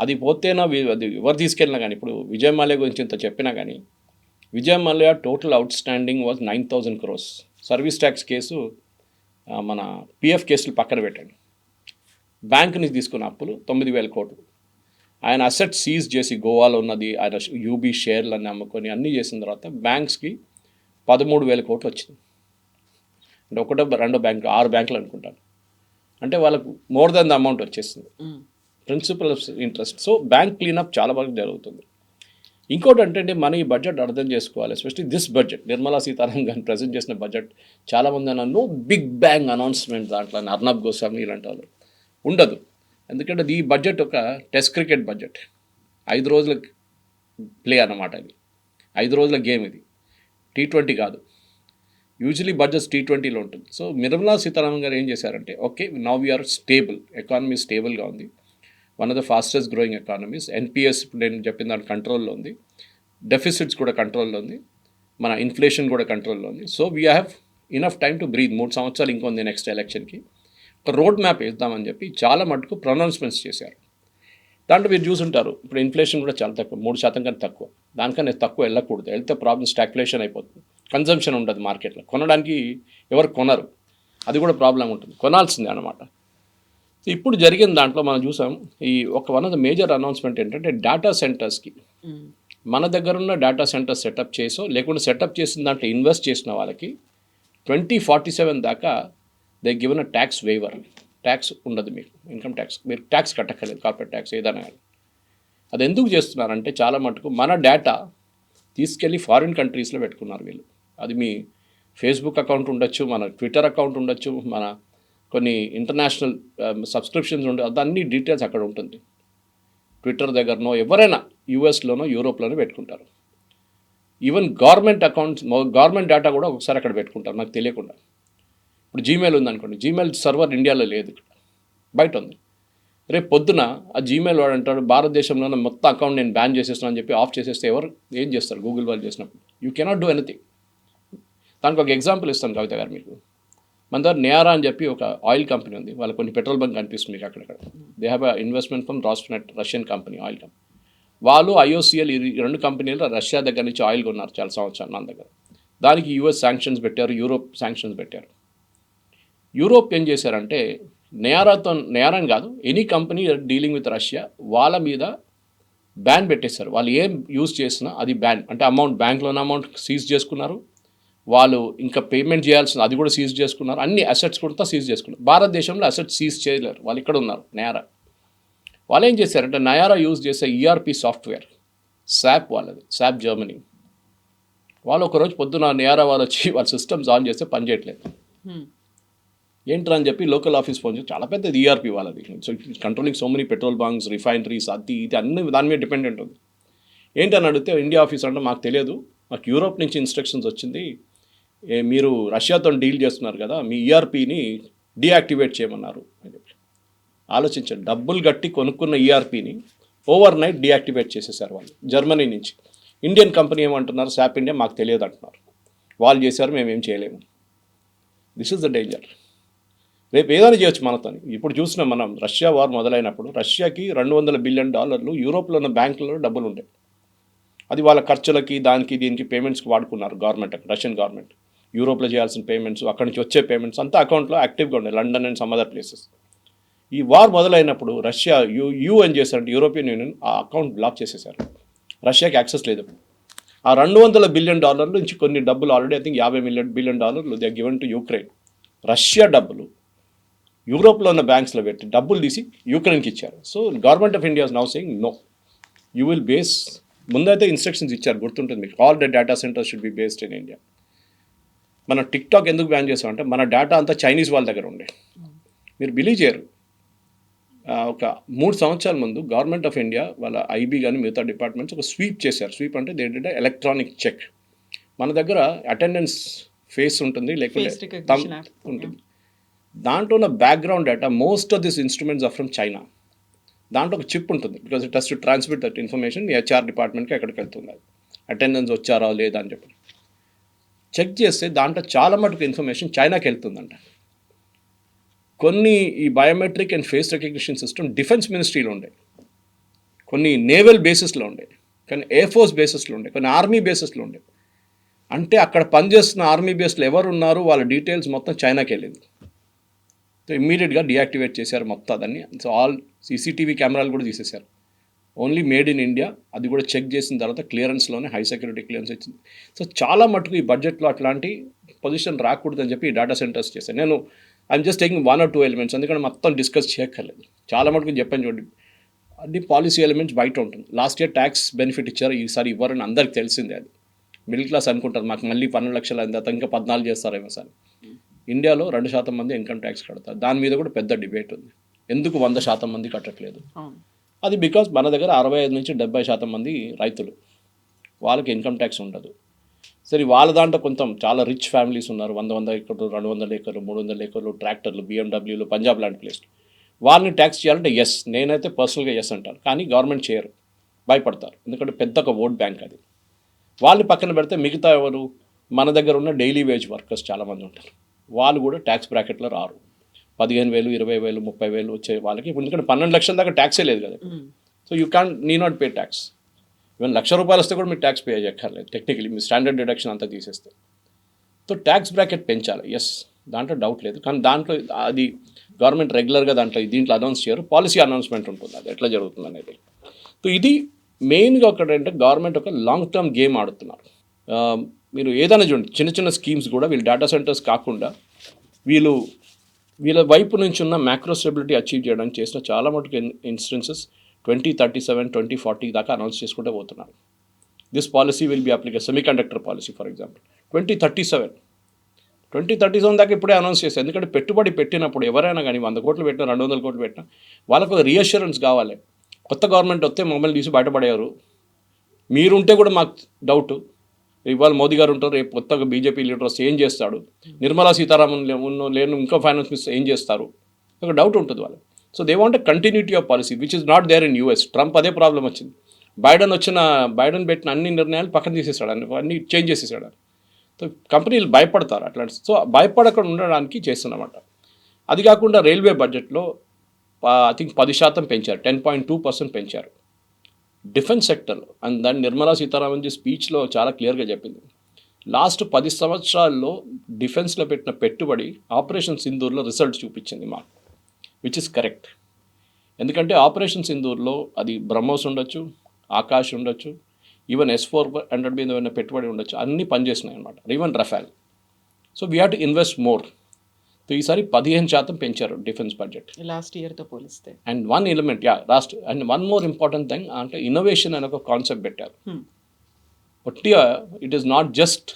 అది పోతేనా అది ఎవరు తీసుకెళ్ళినా కానీ, ఇప్పుడు విజయ్ మాల్యా గురించి ఇంత చెప్పినా కానీ, Vijay Mallya total out standing was 9,000 crores. Service tax case, మన పిఎఫ్ కేసులు పక్కన పెట్టండి, బ్యాంక్ నుంచి తీసుకున్న అప్పులు 9,000 కోట్లు. ఆయన అసెట్ సీజ్ చేసి గోవాలో ఉన్నది, ఆయన యూబీ షేర్లన్నీ అమ్ముకొని అన్నీ చేసిన తర్వాత బ్యాంక్స్కి 13,000 కోట్లు వచ్చింది. అంటే 1-2 బ్యాంకులు, 6 బ్యాంకులు అనుకుంటాను. అంటే వాళ్ళకు మోర్ దెన్ ద అమౌంట్ వచ్చేసింది, principal of interest. So bank cleanup చాలా బాగా జరుగుతుంది. ఇంకోటి అంటే మన ఈ బడ్జెట్ అర్థం చేసుకోవాలి, especially this budget, Nirmala Sitharaman గారిని ప్రజెంట్ చేసిన బడ్జెట్. చాలామంది అన్న నో బిగ్ బ్యాంగ్ అనౌన్స్మెంట్ దాంట్లో అర్నబ్ గోస్వామి ఇలాంటి వాళ్ళు ఉండదు. ఎందుకంటే ఈ బడ్జెట్ ఒక టెస్ట్ క్రికెట్ బడ్జెట్, 5 రోజుల ప్లే అన్నమాట. ఇది 5 రోజుల గేమ్, ఇది T20 కాదు. యూజువలీ బడ్జెట్ T20లో ఉంటుంది. సో నిర్మలా సీతారామన్ గారు ఏం చేశారంటే, okay now we are stable, economy స్టేబుల్గా ఉంది, one of the fastest growing economies. NPS ఇప్పుడు నేను చెప్పిన దాని కంట్రోల్లో ఉంది, డెఫిసిట్స్ కూడా కంట్రోల్లో ఉంది, మన ఇన్ఫ్లేషన్ కూడా కంట్రోల్లో ఉంది. So we have enough time to breathe. 3 సంవత్సరాలు ఇంకొంది నెక్స్ట్ ఎలక్షన్కి. ఒక రోడ్ మ్యాప్ వేద్దామని చెప్పి చాలా మటుకు ప్రొనౌన్స్మెంట్స్ చేశారు. దాంట్లో మీరు చూసుంటారు, ఇప్పుడు ఇన్ఫ్లేషన్ కూడా చాలా తక్కువ, 3% కన్నా తక్కువ. దానికన్నా తక్కువ వెళ్ళకూడదు, వెళ్తే ప్రాబ్లమ్ స్టాగ్ఫ్లేషన్ అయిపోతుంది, కన్జంప్షన్ ఉండదు మార్కెట్లో, కొనడానికి ఎవరు కొనరు, అది కూడా ప్రాబ్లం ఉంటుంది, కొనాల్సిందే అన్నమాట. ఇప్పుడు జరిగిన దాంట్లో మనం చూసాం, ఈ one of the major announcement ఏంటంటే డేటా సెంటర్స్కి, మన దగ్గర ఉన్న డేటా సెంటర్స్ సెటప్ చేసో లేకుంటే సెటప్ చేసిన దాంట్లో ఇన్వెస్ట్ చేసిన వాళ్ళకి 2047 దాకా they given a tax waiver. Tax ఉండదు మీకు, ఇన్కమ్ ట్యాక్స్, మీరు ట్యాక్స్ కట్టక్కర్లేదు, కార్పొరేట్ ట్యాక్స్ ఏదైనా కానీ. అది ఎందుకు చేస్తున్నారంటే చాలా మటుకు మన డేటా తీసుకెళ్ళి ఫారిన్ కంట్రీస్లో పెట్టుకున్నారు వీళ్ళు. అది మీ ఫేస్బుక్ అకౌంట్ ఉండొచ్చు, మన ట్విట్టర్ అకౌంట్ ఉండొచ్చు, మన కొన్ని ఇంటర్నేషనల్ సబ్స్క్రిప్షన్స్ ఉండే, అదన్నీ డీటెయిల్స్ అక్కడ ఉంటుంది. ట్విట్టర్ దగ్గరనో ఎవరైనా యూఎస్లోనో యూరోప్లోనో పెట్టుకుంటారు. Even government accounts, government data కూడా ఒకసారి అక్కడ పెట్టుకుంటారు నాకు తెలియకుండా. ఇప్పుడు జీమెయిల్ ఉందనుకోండి, జీమెయిల్ సర్వర్ ఇండియాలో లేదు, బయట ఉంది. రేపు పొద్దున ఆ జీమెయిల్ వాడు అంటాడు భారతదేశంలోనే మొత్తం అకౌంట్ నేను బ్యాన్ చేసేస్తున్నాను అని చెప్పి ఆఫ్ చేసేస్తే ఎవరు ఏం చేస్తారు? గూగుల్ వాళ్ళు చేసినప్పుడు యూ కెనాట్ డూ ఎనీథింగ్. దానికి ఒక ఎగ్జాంపుల్ ఇస్తాను కవిత గారు మీకు. మన దగ్గర నియారా అని చెప్పి ఒక ఆయిల్ కంపెనీ ఉంది, వాళ్ళ కొన్ని పెట్రోల్ బంక్ కనిపిస్తుంది మీకు అక్కడక్కడ. They have investment from Rosneft, Russian company, oil company. వాళ్ళు IOCL ఈ 2 కంపెనీలు రష్యా దగ్గర నుంచి ఆయిల్ కొన్నారు చాలా సంవత్సరాలు మన దగ్గర. దానికి US శాంక్షన్స్ పెట్టారు, యూరోప్ శాంక్షన్స్ పెట్టారు. యూరోప్ ఏం చేశారంటే నియారాని కాదు, any company dealing with Russia వాళ్ళ మీద బ్యాన్ పెట్టేశారు. వాళ్ళు ఏం యూజ్ చేసినా అది బ్యాన్, అంటే అమౌంట్ బ్యాంక్లోని అమౌంట్ సీజ్ చేసుకున్నారు, వాళ్ళు ఇంకా పేమెంట్ చేయాల్సిన అది కూడా సీజ్ చేసుకున్నారు, అన్ని అసెట్స్ కూడా సీజ్ చేసుకున్నారు. భారతదేశంలో అసెట్స్ సీజ్ చేయలేరు, వాళ్ళు ఇక్కడ ఉన్నారు నయారా. వాళ్ళు ఏం చేశారంటే నయారా యూజ్ చేసే ERP సాఫ్ట్వేర్ SAP వాళ్ళది, SAP జర్మనీ. వాళ్ళు ఒకరోజు పొద్దున నయారా వాళ్ళు వచ్చి వాళ్ళ సిస్టమ్స్ ఆన్ చేస్తే పనిచేయట్లేదు. ఏంట్రా అని చెప్పి లోకల్ ఆఫీస్ ఫోన్ చేసి చాలా పెద్దది ఈఆర్పీ వాళ్ళది. So it's controlling so many petrol bunks, refineries, అది ఇది అన్ని దాని మీద డిపెండెంట్ ఉంది. ఏంటని అడిగితే ఇండియా ఆఫీస్ అంటే మాకు తెలియదు, మాకు యూరోప్ నుంచి ఇన్స్ట్రక్షన్స్ వచ్చింది, మీరు రష్యాతో డీల్ చేస్తున్నారు కదా, మీ ఈఆర్పీని డీయాక్టివేట్ చేయమన్నారు అని చెప్పి. ఆలోచించండి, డబ్బులు కట్టి కొనుక్కున్న ఈఆర్పీని ఓవర్ నైట్ డీయాక్టివేట్ చేసేసారు వాళ్ళు జర్మనీ నుంచి. ఇండియన్ కంపెనీ ఏమంటున్నారు, శాప్ ఇండియా మాకు తెలియదు అంటున్నారు. వాళ్ళు చేశారు, మేమేం చేయలేము. This is the danger. రేపు ఏదైనా చేయొచ్చు మనతో. ఇప్పుడు చూసినాం మనం, రష్యా వార్ మొదలైనప్పుడు రష్యాకి $200 బిలియన్ యూరోప్లో ఉన్న బ్యాంకులలో డబ్బులు ఉంటాయి. అది వాళ్ళ ఖర్చులకి దానికి దీనికి పేమెంట్స్కి వాడుకున్నారు గవర్నమెంట్, రష్యన్ గవర్నమెంట్. యూరోప్లో చేయాల్సిన పేమెంట్స్, అక్కడి నుంచి వచ్చే పేమెంట్స్ అంతా అకౌంట్లో యాక్టివ్గా ఉన్నాయి, London and some other places. ఈ వార్ మొదలైనప్పుడు రష్యా ఏం చేశారంటే యూరోపియన్ యూనియన్ ఆ అకౌంట్ బ్లాక్ చేసేసారు. రష్యాకి యాక్సెస్ లేదు. ఆ $200 బిలియన్ నుంచి కొన్ని డబ్బులు already I think $50 billion they are given to Ukraine. Russia డబ్బులు యూరోప్లో ఉన్న బ్యాంక్స్లో పెట్టి డబ్బులు తీసి యూక్రెయిన్కి ఇచ్చారు. So government of India is now saying no, you will base, ముందైతే ఇన్స్ట్రక్షన్స్ ఇచ్చారు, గుర్తుంటుంది మీకు, all the data centres should be based in India. మన టిక్టాక్ ఎందుకు బ్యాన్ చేసామంటే మన డేటా అంతా చైనీస్ వాళ్ళ దగ్గర ఉండే. మీరు బిలీవ్ చేయరు, ఒక 3 సంవత్సరాల ముందు గవర్నమెంట్ ఆఫ్ ఇండియా వాళ్ళ ఐబీ కానీ మిగతా డిపార్ట్మెంట్స్ ఒక స్వీప్ చేశారు. స్వీప్ అంటే ఏంటంటే ఎలక్ట్రానిక్ చెక్. మన దగ్గర అటెండెన్స్ ఫేస్ ఉంటుంది, లేకపోతే థంబ్ ఉంటుంది. దాంట్లో ఉన్న background data, most of this instruments are from China. దాంట్లో ఒక చిప్ ఉంటుంది, because it has to transmit that information HR డిపార్ట్మెంట్కి ఎక్కడికి వెళ్తుంది, అటెండెన్స్ వచ్చారా లేదా అని చెప్పి చెక్ చేస్తే దాంట్లో చాలా మటుకు ఇన్ఫర్మేషన్ చైనాకి వెళ్తుందంట. కొన్ని ఈ biometric and face recognition system defence మినిస్ట్రీలో ఉండే, కొన్ని నేవల్ బేసిస్లో ఉండే, కొన్ని ఎయిర్ ఫోర్స్ బేసిస్లో ఉండే, కొన్ని ఆర్మీ బేసిస్లో ఉండే. అంటే అక్కడ పనిచేస్తున్న ఆర్మీ బేస్లో ఎవరు ఉన్నారు వాళ్ళ డీటెయిల్స్ మొత్తం చైనాకి వెళ్ళింది. సో ఇమ్మీడియట్గా డీయాక్టివేట్ చేశారు మొత్తం దాన్ని. సో ఆల్ సీసీటీవీ కెమెరాలు కూడా తీసేశారు. ఓన్లీ మేడ్ ఇన్ ఇండియా, అది కూడా చెక్ చేసిన తర్వాత క్లియరెన్స్లోనే హై సెక్యూరిటీ క్లియరెన్స్ వచ్చింది. సో చాలా మటుకు ఈ బడ్జెట్లో అట్లాంటి పొజిషన్ రాకూడదని చెప్పి ఈ డేటా సెంటర్స్ చేశాను. నేను I'm just taking 1 or 2 elements, ఎందుకంటే మొత్తం డిస్కస్ చేయక్కర్లేదు. చాలా మటుకు చెప్పాను చూడండి, అన్ని పాలసీ ఎలిమెంట్స్ బయట ఉంటుంది. లాస్ట్ ఇయర్ ట్యాక్స్ బెనిఫిట్ ఇచ్చారు, ఈసారి ఇవ్వరని అందరికి తెలిసిందే. అది మిడిల్ క్లాస్ అనుకుంటారు మాకు మళ్ళీ 12 లక్షలు అయింది, ఇంకా 14 చేస్తారేమో సార్. ఇండియాలో 2% మంది ఇన్కమ్ ట్యాక్స్ కడతారు. దాని మీద కూడా పెద్ద డిబేట్ ఉంది, ఎందుకు 100% మంది కట్టట్లేదు. అది బికాజ్ మన దగ్గర 65 నుంచి 70% మంది రైతులు, వాళ్ళకి ఇన్కమ్ ట్యాక్స్ ఉండదు. సరే వాళ్ళ దాంట్లో కొంచెం చాలా రిచ్ ఫ్యామిలీస్ ఉన్నారు, 100 ఎకర్లు, 200 ఎకర్లు, 300 ఎకర్లు, ట్రాక్టర్లు, BMWలు, పంజాబ్ లాంటి ప్లేస్లు. వాళ్ళని ట్యాక్స్ చేయాలంటే ఎస్, నేనైతే పర్సనల్గా ఎస్ అంటాను. కానీ గవర్నమెంట్ చేయరు, భయపడతారు, ఎందుకంటే పెద్ద ఒక ఓట్ బ్యాంక్ అది. వాళ్ళని పక్కన పెడితే మిగతా ఎవరు, మన దగ్గర ఉన్న డైలీ వేజ్ వర్కర్స్ చాలామంది ఉంటారు, వాళ్ళు కూడా ట్యాక్స్ బ్రాకెట్లో రారు. 15,000, 20,000, 30,000 వచ్చే వాళ్ళకి, ఎందుకంటే 12 లక్షల దాకా ట్యాక్సే లేదు కదా. So you need not pay tax. Even ₹1,00,000 వస్తే కూడా మీరు ట్యాక్స్ పే చేయక్కర్లేదు టెక్నికలీ, మీ స్టాండర్డ్ డిడక్షన్ అంతా తీసేస్తే. సో ట్యాక్స్ బ్రాకెట్ పెంచాలి, ఎస్, దాంట్లో డౌట్ లేదు. కానీ దాంట్లో అది గవర్నమెంట్ రెగ్యులర్గా దీంట్లో అనౌన్స్ చేయరు, పాలసీ అనౌన్స్మెంట్ ఉంటుంది, అది ఎట్లా జరుగుతుంది అనేది. సో ఇది మెయిన్గా ఒకటంటే గవర్నమెంట్ ఒక లాంగ్ టర్మ్ గేమ్ ఆడుతున్నారు. మీరు ఏదైనా చూడండి, చిన్న చిన్న స్కీమ్స్ కూడా వీళ్ళు డేటా సెంటర్స్ కాకుండా వీళ్ళ వైపు నుంచి ఉన్న మ్యాక్రో స్టెబిలిటీ అచీవ్ చేయడానికి చేసిన చాలా మటుకు ఇన్స్టెన్సెస్ 2037, 2040 దాకా అనౌన్స్ చేసుకుంటూ పోతున్నారు. This policy will be applicable, semiconductor policy for example 2037 దాకా ఇప్పుడే అనౌన్స్ చేశారు. ఎందుకంటే పెట్టుబడి పెట్టినప్పుడు ఎవరైనా కానీ 100 కోట్లు పెట్టినా, 200 కోట్లు పెట్టినా, వాళ్ళకు ఒక రీఅష్యూరెన్స్ కావాలి. కొత్త గవర్నమెంట్ వస్తే మమ్మల్ని తీసి బయటపడేవారు, మీరుంటే కూడా మాకు డౌట్. ఇవాళ మోదీ గారు ఉంటారు, రేపు కొత్తగా బీజేపీ లీడర్ వస్తే ఏం చేస్తాడు, నిర్మలా సీతారామన్ లేను ఇంకో ఫైనాన్స్ మినిస్టర్ ఏం చేస్తారు, ఒక డౌట్ ఉంటుంది వాళ్ళు. So they want continuity of policy which is not there in US. Trump అదే ప్రాబ్లం వచ్చింది, బైడెన్ పెట్టిన అన్ని నిర్ణయాలు పక్కన తీసేసాడు, అన్ని చేంజ్ చేసేసాడు. సో కంపెనీలు భయపడతారు అట్లాంటి. సో భయపడకుండా ఉండడానికి చేస్తున్నమాట. అది కాకుండా రైల్వే బడ్జెట్లో ఐ థింక్ 10% పెంచారు, 10.2% పెంచారు డిఫెన్స్ సెక్టర్లో. అండ్ దాన్ని నిర్మలా సీతారామన్ స్పీచ్లో చాలా క్లియర్గా చెప్పింది. లాస్ట్ 10 సంవత్సరాల్లో డిఫెన్స్లో పెట్టిన పెట్టుబడి ఆపరేషన్ సింధూర్లో రిజల్ట్ చూపించింది మాకు, విచ్ ఇస్ కరెక్ట్. ఎందుకంటే ఆపరేషన్ సింధూర్లో అది బ్రహ్మోస్ ఉండొచ్చు, ఆకాష్ ఉండొచ్చు, ఈవెన్ S-400 మీద ఏమైనా పెట్టుబడి ఉండొచ్చు, అన్నీ పనిచేసినాయి అనమాట, even రఫాల్. So we have to invest more. So ఈసారి 15% పెంచారు డిఫెన్స్ బడ్జెట్ లాస్ట్ ఇయర్తో పోలిస్తే. And one element and one more important thing అంటే ఇన్నోవేషన్ అనే ఒక కాన్సెప్ట్ పెట్టారు. పొట్టిగా it is not just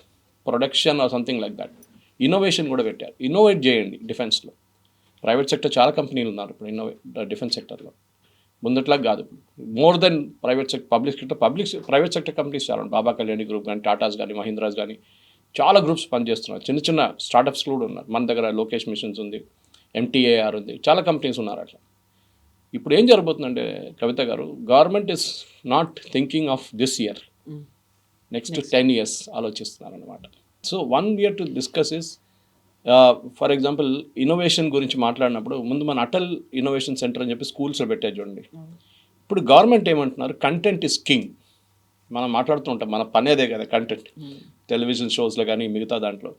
production or something like that, innovation కూడా పెట్టారు. ఇన్నోవేట్ చేయండి డిఫెన్స్లో. ప్రైవేట్ సెక్టర్ చాలా కంపెనీలు ఉన్నారు ఇప్పుడు డిఫెన్స్ సెక్టర్లో, ముందట్లా కాదు. More than private sector, private sector companies చాలా ఉన్నాయి. బాబా కళ్యాణి గ్రూప్ కానీ, టాటాస్ కానీ, మహీంద్రాస్ కానీ చాలా గ్రూప్స్ పనిచేస్తున్నారు. చిన్న చిన్న స్టార్టప్స్ కూడా ఉన్నారు. మన దగ్గర లోకేష్ మిషన్స్ ఉంది, MTAR ఉంది, చాలా కంపెనీస్ ఉన్నారు అట్లా. ఇప్పుడు ఏం జరగబోతుందంటే కవిత గారు, government is not thinking of this year, next 10 years ఆలోచిస్తున్నారు అనమాట. So one year to discuss is, for example innovation గురించి మాట్లాడినప్పుడు ముందు మన అటల్ ఇన్నోవేషన్ సెంటర్ అని చెప్పి స్కూల్స్లో పెట్టే చూడండి. ఇప్పుడు గవర్నమెంట్ ఏమంటున్నారు, కంటెంట్ ఇస్ కింగ్. మనం మాట్లాడుతూ ఉంటాం, మన పని అదే కదా కంటెంట్. టెలివిజన్ షోస్లో కానీ మిగతా దాంట్లో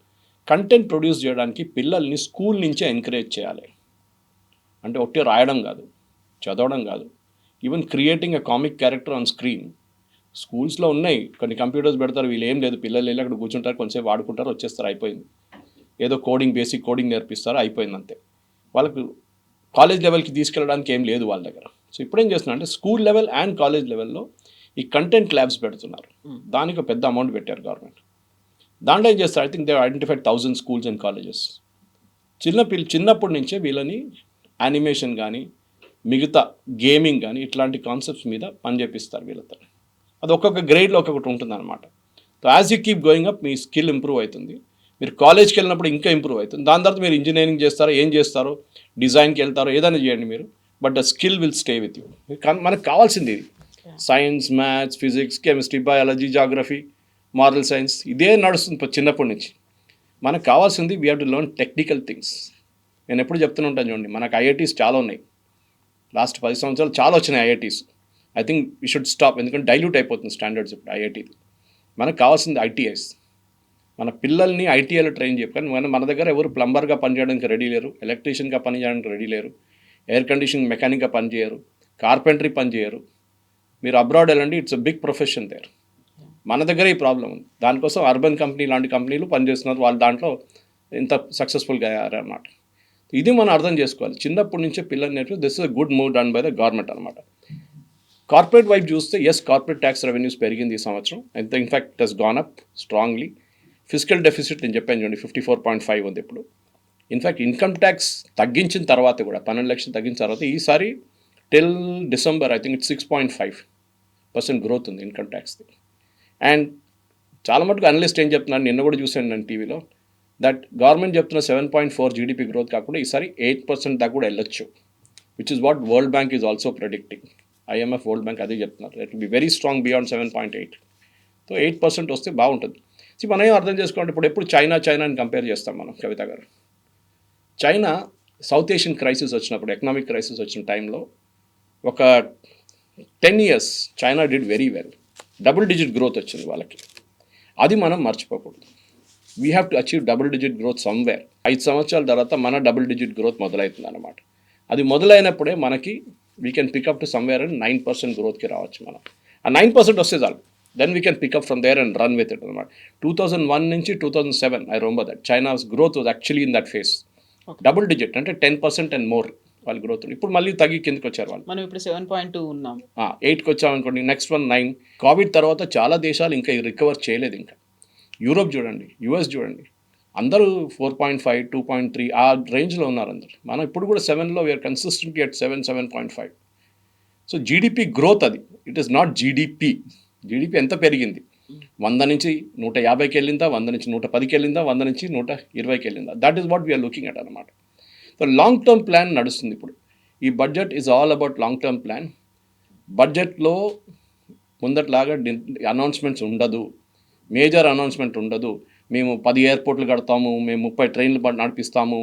కంటెంట్ ప్రొడ్యూస్ చేయడానికి పిల్లల్ని స్కూల్ నుంచే ఎంకరేజ్ చేయాలి. అంటే ఒకటి రాయడం కాదు, చదవడం కాదు, even creating a comic character on screen. స్కూల్స్లో ఉన్నాయి కొన్ని కంప్యూటర్స్ పెడతారు, వీళ్ళు ఏం లేదు, పిల్లలు వెళ్ళి అక్కడ కూర్చుంటారు, కొంచెంసేపు ఆడుకుంటారు, వచ్చేస్తారు, అయిపోయింది. ఏదో కోడింగ్, బేసిక్ కోడింగ్ నేర్పిస్తారు, అయిపోయింది అంతే. వాళ్ళకు కాలేజ్ లెవెల్కి తీసుకెళ్ళడానికి ఏం లేదు వాళ్ళ దగ్గర. సో ఇప్పుడు ఏం చేస్తున్నారు అంటే స్కూల్ లెవెల్ అండ్ కాలేజ్ లెవెల్లో ఈ కంటెంట్ ల్యాబ్స్ పెడుతున్నారు. దానికి ఒక పెద్ద అమౌంట్ పెట్టారు గవర్నమెంట్. దాంట్లో ఏం చేస్తారు, I think they identified 1000 schools and colleges. చిన్నప్పటి నుంచే వీళ్ళని యానిమేషన్ కానీ, మిగతా గేమింగ్ కానీ, ఇట్లాంటి కాన్సెప్ట్స్ మీద పని చేపిస్తారు వీళ్ళతో. అది ఒక్కొక్క గ్రేడ్లో ఒక్కొక్కటి ఉంటుంది అనమాట. So as you keep going up me skill improve అవుతుంది. మీరు కాలేజ్కి వెళ్ళినప్పుడు ఇంకా ఇంప్రూవ్ అవుతుంది. దాని తర్వాత మీరు ఇంజనీరింగ్ చేస్తారో, ఏం చేస్తారో, డిజైన్కి వెళ్తారో, ఏదైనా చేయండి మీరు, but the skill will stay with you. మనకు కావాల్సింది ఇది. Science, maths, physics, chemistry, biology, geography, moral science, ఇదే నడుస్తుంది చిన్నప్పటి నుంచి. మనకు కావాల్సింది we have to learn technical things. నేను ఎప్పుడు చెప్తూనే ఉంటాను చూడండి, మనకు IITs చాలా ఉన్నాయి. లాస్ట్ 10 సంవత్సరాలు చాలా వచ్చినాయి IITs. I think we should stop, ఎందుకంటే డైల్యూట్ అయిపోతుంది స్టాండర్డ్స్ ఇప్పుడు IITది. మనకు కావాల్సింది ITIs. మన పిల్లల్ని ITIలో ట్రైన్ చెప్పాను. మన దగ్గర ఎవరు ప్లంబర్గా పనిచేయడానికి రెడీ లేరు, ఎలక్ట్రీషియన్గా పనిచేయడానికి రెడీ లేరు, ఎయిర్ కండిషనింగ్ మెకానిక్గా పనిచేయరు, కార్పెంటరీ పనిచేయరు. మీరు అబ్రాడ్ వెళ్ళండి, it's a big profession there. మన దగ్గర ఈ ప్రాబ్లం ఉంది. దానికోసం అర్బన్ కంపెనీ లాంటి కంపెనీలు పనిచేస్తున్నారు, వాళ్ళు దాంట్లో ఇంత సక్సెస్ఫుల్గా అయ్యారన్నమాట. ఇది మనం అర్థం చేసుకోవాలి. చిన్నప్పటి నుంచే పిల్లలు నేర్పి this is a good move done by the government అనమాట. కార్పొరేట్ వైపు చూస్తే కార్పొరేట్ ట్యాక్స్ రెవెన్యూస్ పెరిగింది ఈ సంవత్సరం. అయితే in fact it has gone up strongly. Physical deficit నేను చెప్పాను చూడండి 54.5 ఉంది ఇప్పుడు. ఇన్ఫ్యాక్ట్ ఇన్కమ్ ట్యాక్స్ తగ్గించిన తర్వాత కూడా 12 లక్షలు తగ్గించిన తర్వాత ఈసారి till December I think it's 6.5% growth ఉంది ఇన్కమ్ ట్యాక్స్ది. అండ్ చాలా మటుకు అనలిస్ట్ ఏం చెప్తున్నారు, నిన్న కూడా చూశాను నేను టీవీలో, దట్ గవర్నమెంట్ చెప్తున్న 7.4 GDP గ్రోత్ కాకుండా ఈసారి 8% దాకా కూడా వెళ్ళొచ్చు, which is what world bank is also predicting. IMF, world bank అదే చెప్తున్నారు, it will be very strong beyond 7.8. So 8% వస్తే బాగుంటుంది. సో మనం ఏం అర్థం చేసుకోండి, ఎప్పుడు చైనా అని కంపేర్ చేస్తాం మనం కవిత గారు. చైనా సౌత్ ఏషియన్ క్రైసిస్ వచ్చినప్పుడు, ఎకనామిక్ క్రైసిస్ వచ్చిన టైంలో ఒక 10 years China did very well, double digit growth వచ్చింది వాళ్ళకి. అది మనం మర్చిపోకూడదు. We have to achieve double digit growth somewhere. 5 సంవత్సరాల తర్వాత మన డబుల్ డిజిట్ గ్రోత్ మొదలవుతుంది అన్నమాట. అది మొదలైనప్పుడే మనకి we can pick up to somewhere and 9% గ్రోత్కి రావచ్చు మనం. ఆ 9% వస్తే చాలు, then we can pick up from there and run with it అనమాట. 2001 నుంచి 2007 I remember that China's growth was actually in that phase. Double digit అంటే 10% అండ్ మోర్ వాళ్ళ గ్రోత్. ఇప్పుడు మళ్ళీ తగ్గి కిందకి వచ్చారు వాళ్ళు. మనం ఇప్పుడు 7.2 ఉన్నాం, 8కి వచ్చామనుకోండి, నెక్స్ట్ 9. కోవిడ్ తర్వాత చాలా దేశాలు ఇంకా రికవర్ చేయలేదు. ఇంకా యూరోప్ చూడండి, US చూడండి, అందరూ 4.5, 2.3 ఆ రేంజ్లో ఉన్నారు అందరు. మనం ఇప్పుడు కూడా 7లో we are consistently at 7.5. So GDP growth అది, it is not GDP. GDP ఎంత పెరిగింది, 100 నుంచి 150కి వెళ్ళిందా, 100 నుంచి 110కి వెళ్ళిందా, 100 నుంచి 120కి వెళ్ళిందా, that is what we are looking at అనమాట. సో లాంగ్ టర్మ్ ప్లాన్ నడుస్తుంది ఇప్పుడు. ఈ budget is all about long term plan. బడ్జెట్లో ముందట్లాగా అనౌన్స్మెంట్స్ ఉండదు, మేజర్ అనౌన్స్మెంట్ ఉండదు. మేము 10 ఎయిర్పోర్ట్లు కడతాము, మేము 30 ట్రైన్లు నడిపిస్తాము,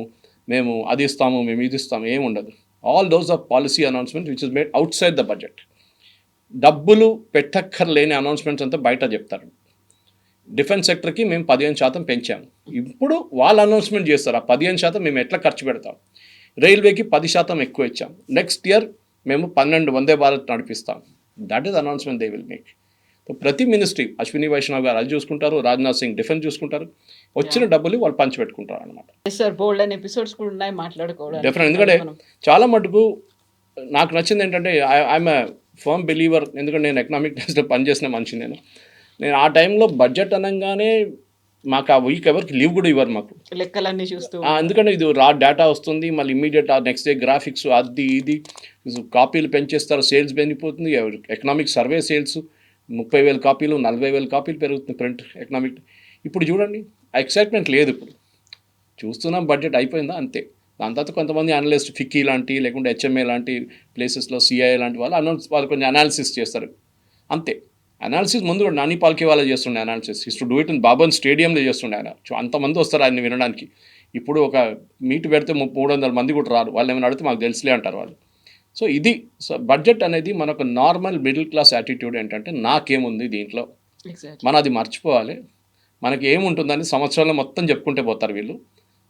మేము అది ఇస్తాము, మేము ఇది ఇస్తాము, ఏమి ఉండదు. All those are policy announcements which is made outside the budget. డబ్బులు పెట్టక్కర్లేని అనౌన్స్మెంట్స్ అంతా బయట చెప్తారు. డిఫెన్స్ సెక్టర్కి మేము 15% పెంచాము, ఇప్పుడు వాళ్ళు అనౌన్స్మెంట్ చేస్తారు ఆ 15% మేము ఎట్లా ఖర్చు పెడతాం. రైల్వేకి 10% ఎక్కువ ఇచ్చాం, నెక్స్ట్ ఇయర్ మేము 12 వందే భారత్ నడిపిస్తాం. That is announcement they will make. ప్రతి మినిస్ట్రీ, అశ్విని వైష్ణవ్ గారు అది చూసుకుంటారు, రాజ్నాథ్ సింగ్ డిఫెన్స్ చూసుకుంటారు, వచ్చిన డబ్బులు వాళ్ళు పంచిపెట్టుకుంటారు అనమాట. సార్ బోల్డ్ అని ఎపిసోడ్స్ కూడా ఉన్నాయి మాట్లాడుకోవడానికి. డెఫినెట్, ఎందుకంటే చాలా మటుకు నాకు నచ్చింది ఏంటంటే ఐఎమ్ ఎ ఫర్మ్ బిలీవర్, ఎందుకంటే నేను ఎకనామిక్ టైమ్స్లో పనిచేసిన మనిషి. నేను ఆ టైంలో బడ్జెట్ అనగానే మాకు ఆ వీక్ ఎవరికి లీవ్ కూడా ఇవ్వరు మాకు. లెక్కలన్నీ చూస్తూ ఎందుకంటే ఇది రా డేటా వస్తుంది, మళ్ళీ ఇమ్మీడియట్ నెక్స్ట్ డే గ్రాఫిక్స్ అది ఇది కాపీలు పెంచేస్తారు, సేల్స్ పెరిగిపోతుంది. ఎకనామిక్ సర్వే సేల్స్ 30,000 కాపీలు 40,000 కాపీలు పెరుగుతుంది ప్రింట్ ఎకనామిక్. ఇప్పుడు చూడండి ఎక్సైట్మెంట్ లేదు. ఇప్పుడు చూస్తున్నాం బడ్జెట్ అయిపోయిందా అంతే. దాని తర్వాత కొంతమంది అనలిస్ట్ ఫిక్కీ లాంటి లేకుంటే హెచ్ఎంఏ లాంటి ప్లేసెస్లో సిఐఏ లాంటి వాళ్ళు కొంచెం అనాలిసిస్ చేస్తారు అంతే. అనాలిసిస్ ముందు కూడా నాని పాల్కే వాళ్ళే చేస్తుండే analysis. To do it in bourbon స్టేడియంలో చేస్తుండే ఆయన. అంతమంది వస్తారు ఆయన వినడానికి. ఇప్పుడు ఒక మీట్ పెడితే 300 మంది కూడా రారు. వాళ్ళు ఏమైనా అడిగితే మాకు తెలుసులే అంటారు వాళ్ళు. సో ఇది బడ్జెట్ అనేది మనకు నార్మల్ మిడిల్ క్లాస్ యాటిట్యూడ్ ఏంటంటే నాకేముంది దీంట్లో, మనం అది మర్చిపోవాలి. మనకి ఏముంటుందని సంవత్సరంలో మొత్తం చెప్పుకుంటే పోతారు వీళ్ళు.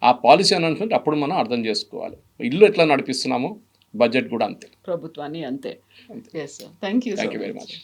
ఆ పాలసీ అని అనుకుంటే అప్పుడు మనం అర్థం చేసుకోవాలి. ఇల్లు ఎట్లా నడిపిస్తున్నామో బడ్జెట్ కూడా అంతే, ప్రభుత్వాన్ని అంతే. Thank you very much.